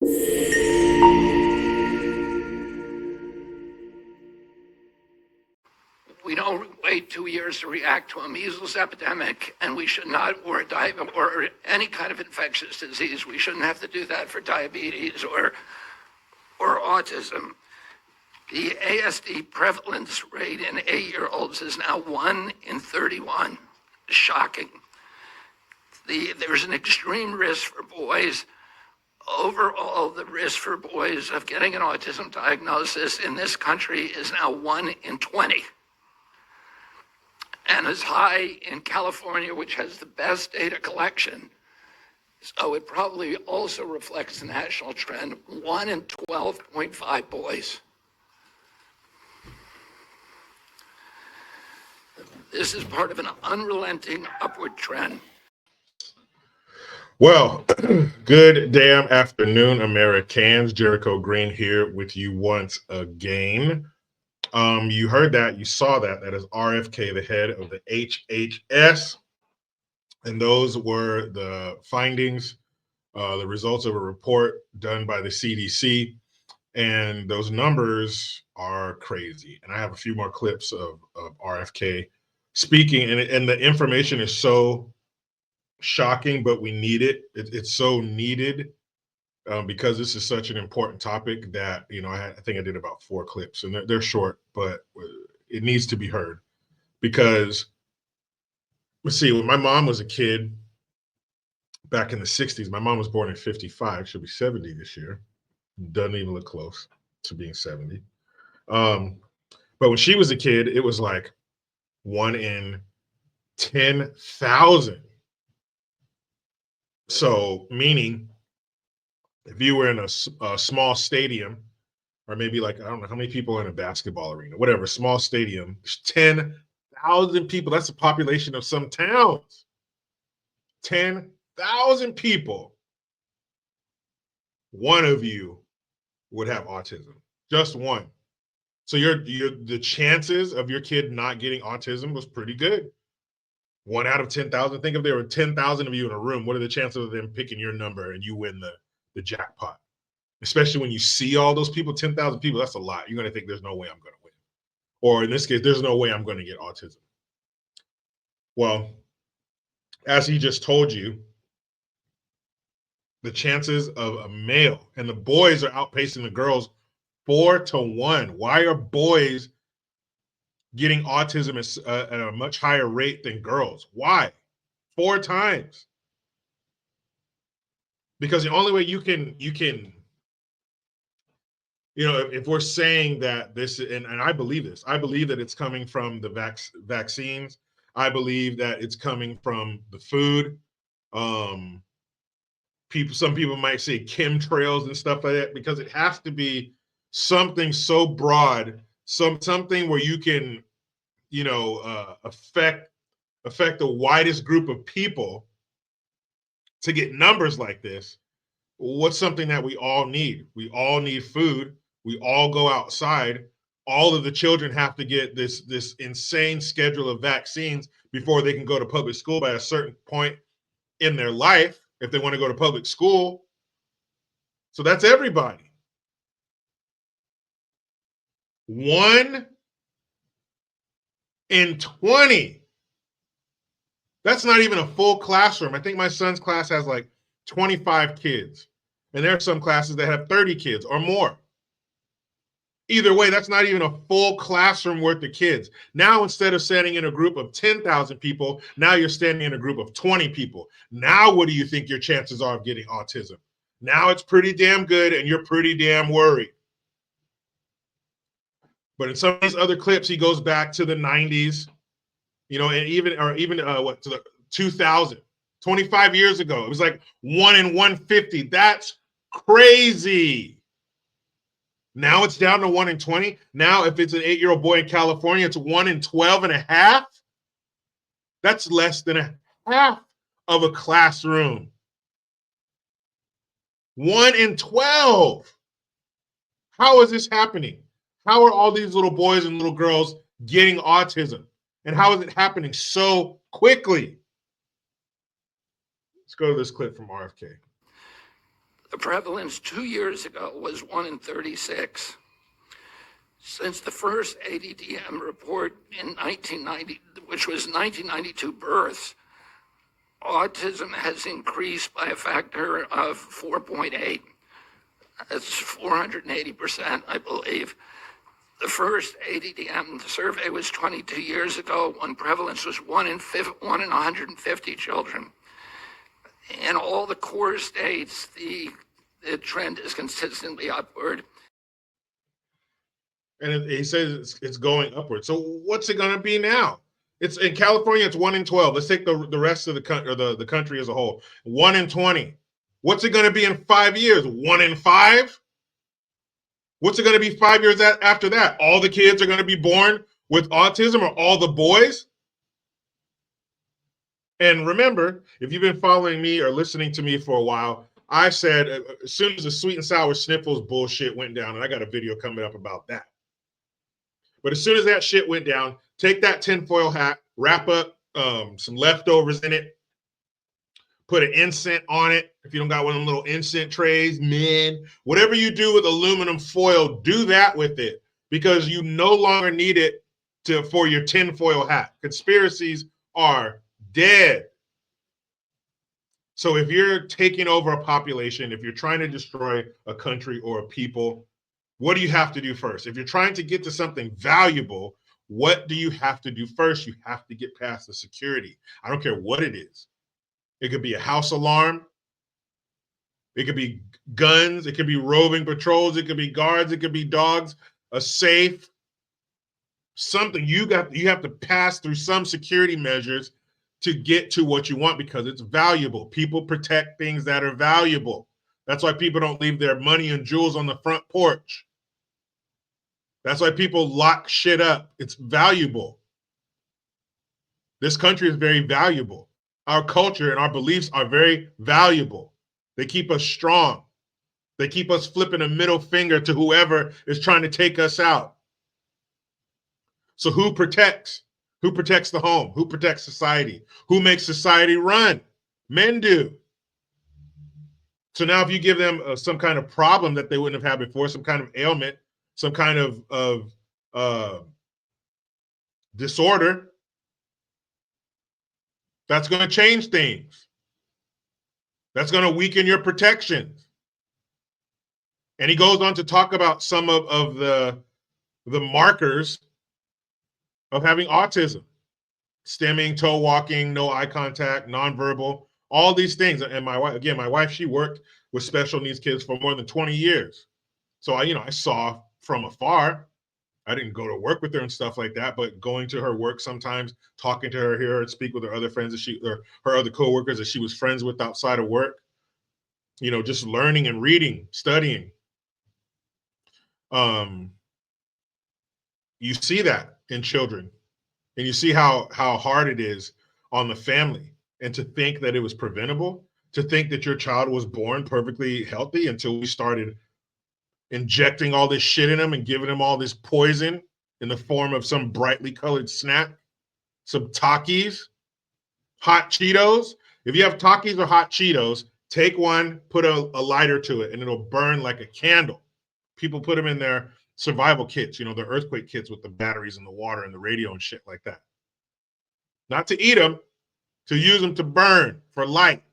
We don't wait 2 years to react to a measles epidemic, and we should not, or any kind of infectious disease. We shouldn't have to do that for diabetes or autism. The ASD prevalence rate in 8-year-olds is now 1 in 31. Shocking. There's an extreme risk for boys. Overall, the risk for boys of getting an autism diagnosis in this country is now 1 in 20. And as high in California, which has the best data collection. So it probably also reflects the national trend, 1 in 12.5 boys. This is part of an unrelenting upward trend. Well, good damn afternoon, Americans. Jericho Green here with you once again. You heard that, you saw that. That is RFK, the head of the HHS. And those were the findings, the results of a report done by the CDC. And those numbers are crazy. And I have a few more clips of RFK speaking. And the information is so shocking, but we need it. It's so needed. Because this is such an important topic that, I think I did about 4 clips, and they're short, but it needs to be heard. Because, let's see, when my mom was a kid back in the 60s, my mom was born in 55, she'll be 70 this year. Doesn't even look close to being 70. But when she was a kid, it was like 1 in 10,000. So, meaning, if you were in a small stadium, or maybe like, I don't know how many people are in a basketball arena, whatever, small stadium, there's 10,000 people. That's the population of some towns. 10,000 people. One of you would have autism. Just one. So the chances of your kid not getting autism was pretty good. 1 out of 10,000. Think if there were 10,000 of you in a room, what are the chances of them picking your number and you win the jackpot? Especially when you see all those people, 10,000 people, that's a lot. You're going to think there's no way I'm going to win. Or in this case, there's no way I'm going to get autism. Well, as he just told you, the chances of a male, and the boys are outpacing the girls 4-1. Why are boys getting autism at a much higher rate than girls? Why? 4 times. Because the only way you can if we're saying that this, and I believe this, I believe that it's coming from the vaccines. I believe that it's coming from the food. Some people might say chemtrails and stuff like that, because it has to be something so broad, something where you can, affect the widest group of people to get numbers like this. What's something that we all need? We all need food. We all go outside. All of the children have to get this insane schedule of vaccines before they can go to public school by a certain point in their life, if they want to go to public school. So that's everybody. 1 in 20. That's not even a full classroom. I think my son's class has like 25 kids. And there are some classes that have 30 kids or more. Either way, that's not even a full classroom worth of kids. Now, instead of standing in a group of 10,000 people, now you're standing in a group of 20 people. Now, what do you think your chances are of getting autism? Now it's pretty damn good, and you're pretty damn worried. But in some of these other clips, he goes back to the 90s, and even to the 2000, 25 years ago. It was like 1 in 150. That's crazy. Now it's down to 1 in 20. Now, if it's an 8-year-old boy in California, it's 1 in 12.5. That's less than a half of a classroom. 1 in 12. How is this happening? How are all these little boys and little girls getting autism? And how is it happening so quickly? Let's go to this clip from RFK. The prevalence 2 years ago was 1 in 36. Since the first ADDM report in 1990, which was 1992 births, autism has increased by a factor of 4.8. That's 480%, I believe. The first ADDM survey was 22 years ago when prevalence was 1 in 150 children. In all the core states, the trend is consistently upward. And he says it's going upward. So what's it going to be now? It's in California, it's 1 in 12. Let's take the rest of the country, or the country as a whole. 1 in 20. What's it going to be in 5 years? 1 in 5? What's it going to be 5 years after that? All the kids are going to be born with autism, or all the boys? And remember, if you've been following me or listening to me for a while, I said as soon as the sweet and sour sniffles bullshit went down, and I got a video coming up about that. But as soon as that shit went down, take that tinfoil hat, wrap up some leftovers in it, put an incense on it. If you don't got one of them little incense trays, man, whatever you do with aluminum foil, do that with it, because you no longer need it for your tinfoil hat. Conspiracies are dead. So if you're taking over a population, if you're trying to destroy a country or a people, what do you have to do first? If you're trying to get to something valuable, what do you have to do first? You have to get past the security. I don't care what it is. It could be a house alarm. It could be guns. It could be roving patrols. It could be guards. It could be dogs, a safe, something. You have to pass through some security measures to get to what you want, because it's valuable. People protect things that are valuable. That's why people don't leave their money and jewels on the front porch. That's why people lock shit up. It's valuable. This country is very valuable. Our culture and our beliefs are very valuable. They keep us strong. They keep us flipping a middle finger to whoever is trying to take us out. So who protects? Who protects the home? Who protects society? Who makes society run? Men do. So now if you give them some kind of problem that they wouldn't have had before, some kind of ailment, some kind of disorder, that's going to change things. That's going to weaken your protections. And he goes on to talk about some of the markers of having autism: stimming, toe walking, no eye contact, nonverbal, all these things. And my wife, she worked with special needs kids for more than 20 years. So I saw from afar. I didn't go to work with her and stuff like that, but going to her work sometimes, talking to her, hear her speak with her other friends or her other coworkers that she was friends with outside of work, just learning and reading, studying. You see that in children, and you see how hard it is on the family. And to think that it was preventable, to think that your child was born perfectly healthy until we started injecting all this shit in them and giving them all this poison in the form of some brightly colored snack, some Takis, hot Cheetos. If you have Takis or hot Cheetos, take one, put a lighter to it, and it'll burn like a candle. People put them in their survival kits, their earthquake kits with the batteries and the water and the radio and shit like that. Not to eat them, to use them to burn for light.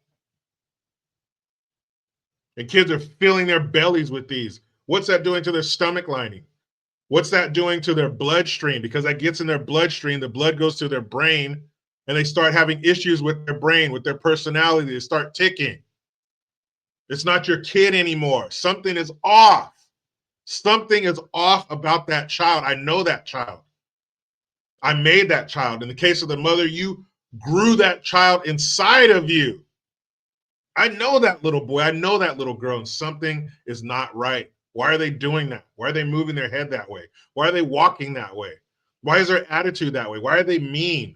And kids are filling their bellies with these. What's that doing to their stomach lining? What's that doing to their bloodstream? Because that gets in their bloodstream, the blood goes to their brain, and they start having issues with their brain, with their personality. They start ticking. It's not your kid anymore. Something is off. Something is off about that child. I know that child. I made that child. In the case of the mother, you grew that child inside of you. I know that little boy. I know that little girl, and something is not right. Why are they doing that? Why are they moving their head that way? Why are they walking that way? Why is their attitude that way? Why are they mean?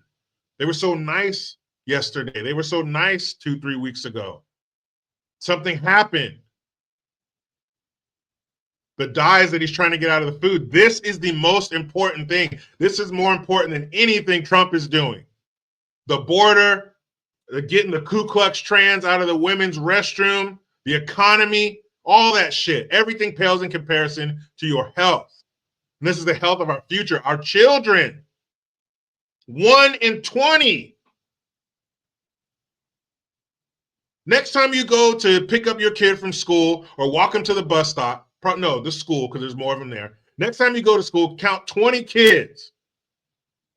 They were so nice yesterday. They were so nice 2-3 weeks ago. Something happened. The dyes that he's trying to get out of the food. This is the most important thing. This is more important than anything Trump is doing. The border, getting the Ku Klux Klans out of the women's restroom, the economy, all that shit. Everything pales in comparison to your health. And this is the health of our future, our children. 1 in 20. Next time you go to pick up your kid from school or walk him to the bus stop, no, the school, because there's more of them there. Next time you go to school, count 20 kids.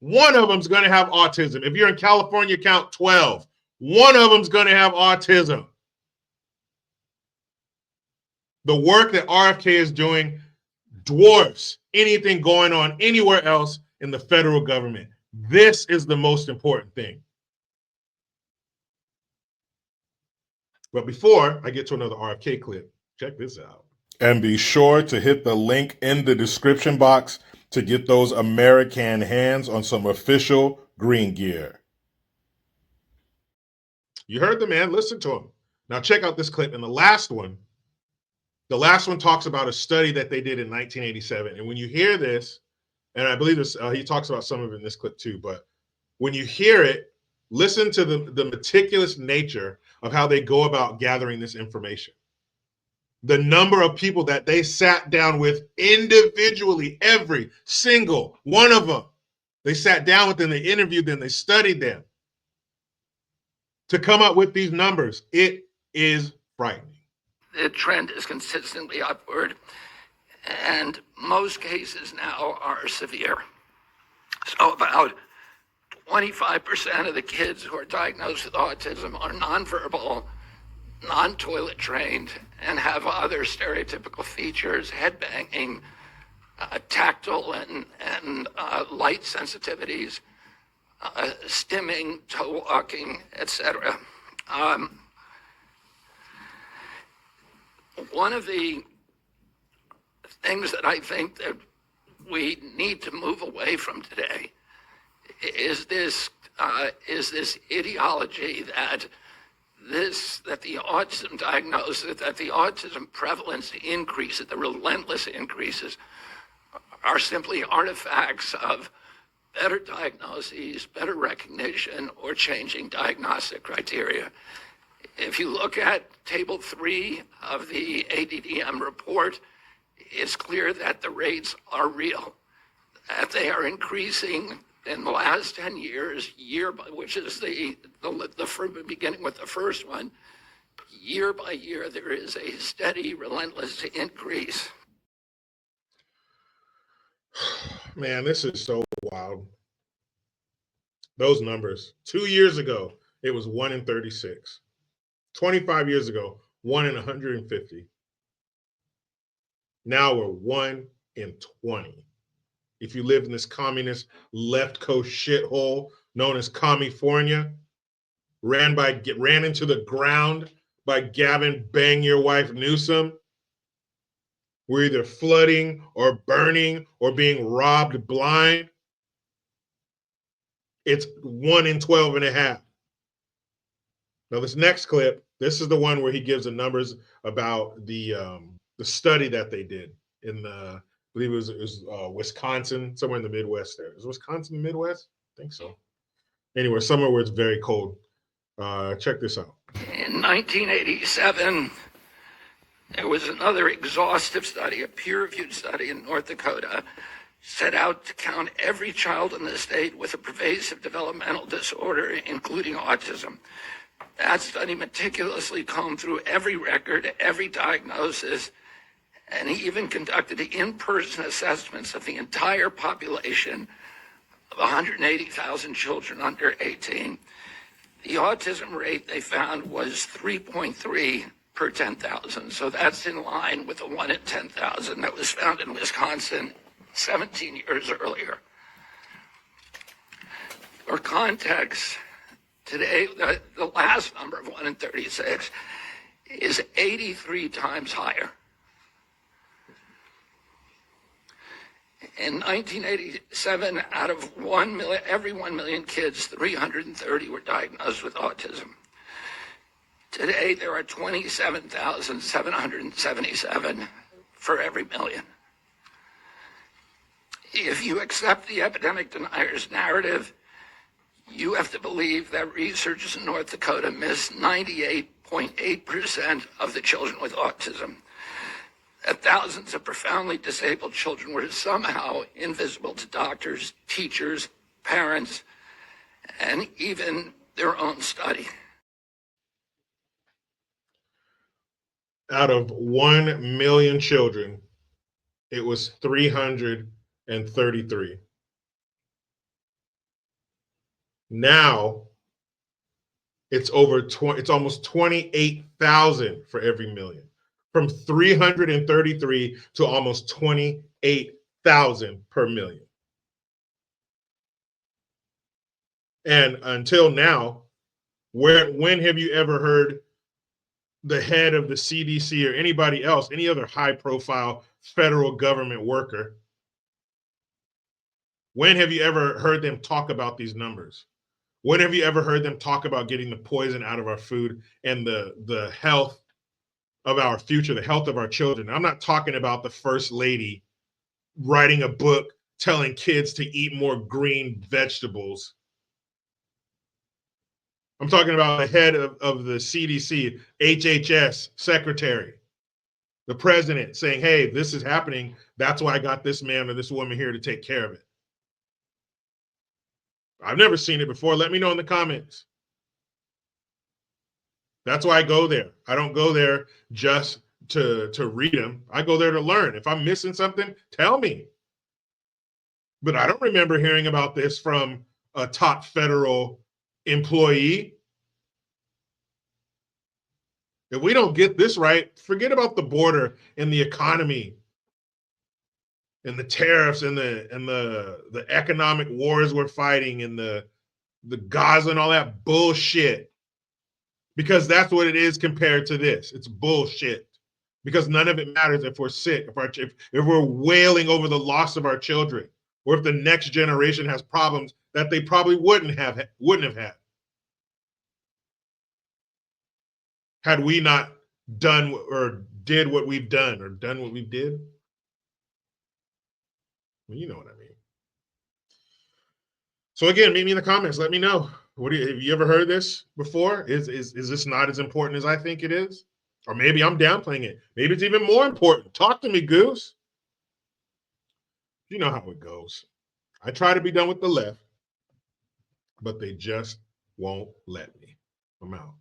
One of them's going to have autism. If you're in California, count 12. One of them's going to have autism. The work that RFK is doing dwarfs anything going on anywhere else in the federal government. This is the most important thing. But before I get to another RFK clip, check this out. And be sure to hit the link in the description box to get those American hands on some official green gear. You heard the man, listen to him. Now check out this clip. And the last one talks about a study that they did in 1987. And when you hear this, and I believe this, he talks about some of it in this clip too, but when you hear it, listen to the meticulous nature of how they go about gathering this information. The number of people that they sat down with individually, every single one of them. They sat down with them, they interviewed them, they studied them to come up with these numbers. It is frightening. The trend is consistently upward, and most cases now are severe. So about 25% of the kids who are diagnosed with autism are nonverbal, non-toilet trained, and have other stereotypical features, head banging, tactile and light sensitivities, stimming, toe walking, etc. One of the things that I think that we need to move away from today is this ideology that the autism diagnosis, that the autism prevalence increases, the relentless increases, are simply artifacts of better diagnoses, better recognition, or changing diagnostic criteria. If you look at Table 3 of the ADDM report, it's clear that the rates are real, that they are increasing in the last 10 years, which is the beginning with the first one. Year by year, there is a steady, relentless increase. Man, this is so wild. Those numbers. 2 years ago, it was 1 in 36. 25 years ago, 1 in 150. Now we're 1 in 20. If you live in this communist left coast shithole known as California, ran into the ground by Gavin Bang Your Wife Newsom, we're either flooding or burning or being robbed blind. It's 1 in 12 and a half. Now this next clip, this is the one where he gives the numbers about the study that they did in the, I believe it was Wisconsin, somewhere in the Midwest there. Is Wisconsin the Midwest? I think so. Anywhere, somewhere where it's very cold. Check this out. In 1987, there was another exhaustive study, a peer-reviewed study in North Dakota, set out to count every child in the state with a pervasive developmental disorder, including autism. That study meticulously combed through every record, every diagnosis, and he even conducted in-person assessments of the entire population of 180,000 children under 18. The autism rate they found was 3.3 per 10,000. So that's in line with the 1 in 10,000 that was found in Wisconsin 17 years earlier. For context, today, the last number of 1 in 36 is 83 times higher. In 1987, out of every 1 million kids, 330 were diagnosed with autism. Today, there are 27,777 for every million. If you accept the epidemic deniers narrative, you have to believe that researchers in North Dakota missed 98 0.8% of the children with autism. That thousands of profoundly disabled children were somehow invisible to doctors, teachers, parents, and even their own study. Out of 1 million children, it was 333. Now it's it's almost 28,000 for every million. From 333 to almost 28,000 per million. And until now, when have you ever heard the head of the CDC or anybody else, any other high-profile federal government worker, when have you ever heard them talk about these numbers? When have you ever heard them talk about getting the poison out of our food and the health of our future, the health of our children? I'm not talking about the first lady writing a book telling kids to eat more green vegetables. I'm talking about the head of the CDC, HHS secretary, the president saying, hey, this is happening. That's why I got this man or this woman here to take care of it. I've never seen it before. Let me know in the comments. That's why I go there. I don't go there just to read them. I go there to learn. If I'm missing something, tell me. But I don't remember hearing about this from a top federal employee. If we don't get this right, forget about the border and the economy and the tariffs and the economic wars we're fighting and the Gaza and all that bullshit. Because that's what it is compared to this. It's bullshit. Because none of it matters if we're sick, if we're wailing over the loss of our children, or if the next generation has problems that they probably wouldn't have had we not done or did what we've done or done what we did. Well, you know what I mean. So again, meet me in the comments. Let me know. Have you ever heard this before? Is this not as important as I think it is? Or maybe I'm downplaying it. Maybe it's even more important. Talk to me, Goose. You know how it goes. I try to be done with the left, but they just won't let me. I'm out.